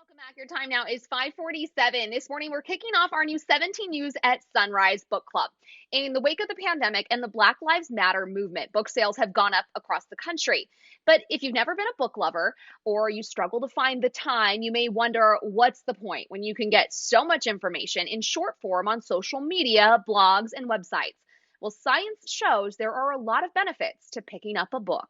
Welcome back. Your time now is 5:47. This morning, we're kicking off our new 17 News at Sunrise Book Club. In the wake of the pandemic and the Black Lives Matter movement, book sales have gone up across the country. But if you've never been a book lover or you struggle to find the time, you may wonder what's the point when you can get so much information in short form on social media, blogs, and websites. Well, science shows there are a lot of benefits to picking up a book.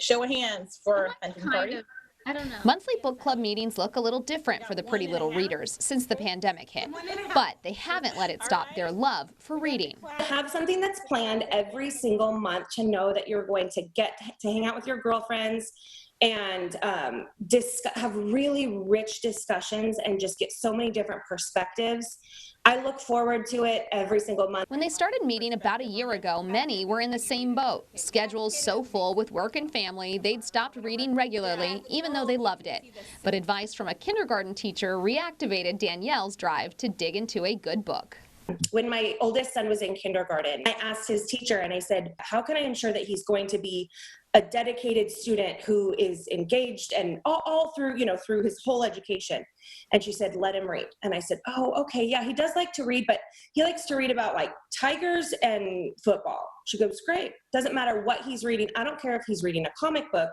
Show of hands for Hunting Party. I don't know. Monthly book club meetings look a little different for the Pretty Little Readers since the pandemic hit, but they haven't let it stop their love for reading. Have something that's planned every single month to know that you're going to get to hang out with your girlfriends and have really rich discussions and just get so many different perspectives. I look forward to it every single month. When they started meeting about a year ago, many were in the same boat. Schedules so full with work and family, they'd stopped reading regularly, even though they loved it. But advice from a kindergarten teacher reactivated Danielle's drive to dig into a good book. When my oldest son was in kindergarten, I asked his teacher and I said, how can I ensure that he's going to be a dedicated student who is engaged and all through, through his whole education? And she said, let him read. And I said, oh, okay. Yeah, he does like to read, but he likes to read about like tigers and football. She goes, great. Doesn't matter what he's reading. I don't care if he's reading a comic book.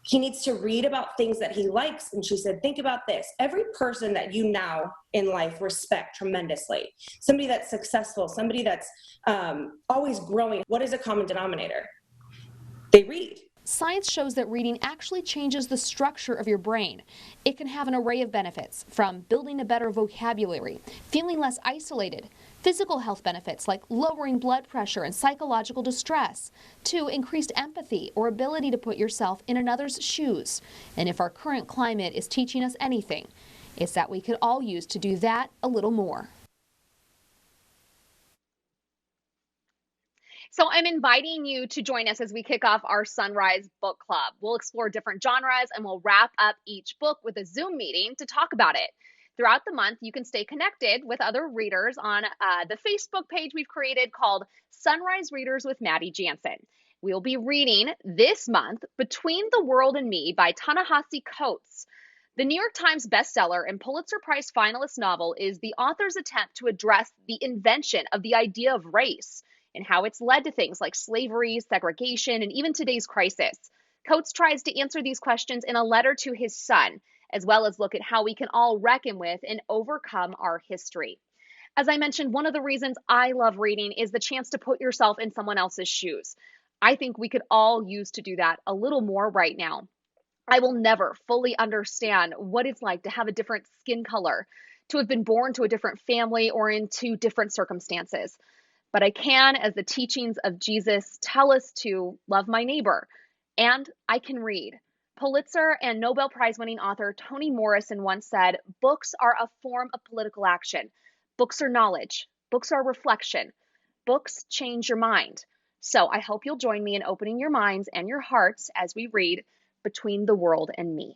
He needs to read about things that he likes. And she said, think about this. Every person that you now in life respect tremendously, somebody that's successful, somebody that's always growing, what is a common denominator? They read. Science shows that reading actually changes the structure of your brain. It can have an array of benefits, from building a better vocabulary, feeling less isolated, physical health benefits like lowering blood pressure and psychological distress, to increased empathy or ability to put yourself in another's shoes. And if our current climate is teaching us anything, it's that we could all use to do that a little more. So I'm inviting you to join us as we kick off our Sunrise Book Club. We'll explore different genres and we'll wrap up each book with a Zoom meeting to talk about it. Throughout the month, you can stay connected with other readers on the Facebook page we've created called Sunrise Readers with Maddie Jansen. We'll be reading this month Between the World and Me by Ta-Nehisi Coates. The New York Times bestseller and Pulitzer Prize finalist novel is the author's attempt to address the invention of the idea of race and how it's led to things like slavery, segregation, and even today's crisis. Coates tries to answer these questions in a letter to his son, as well as look at how we can all reckon with and overcome our history. As I mentioned, one of the reasons I love reading is the chance to put yourself in someone else's shoes. I think we could all use to do that a little more right now. I will never fully understand what it's like to have a different skin color, to have been born to a different family or into different circumstances. But I can, as the teachings of Jesus tell us to, love my neighbor. And I can read. Pulitzer and Nobel Prize winning author Toni Morrison once said, books are a form of political action. Books are knowledge. Books are reflection. Books change your mind. So I hope you'll join me in opening your minds and your hearts as we read Between the World and Me.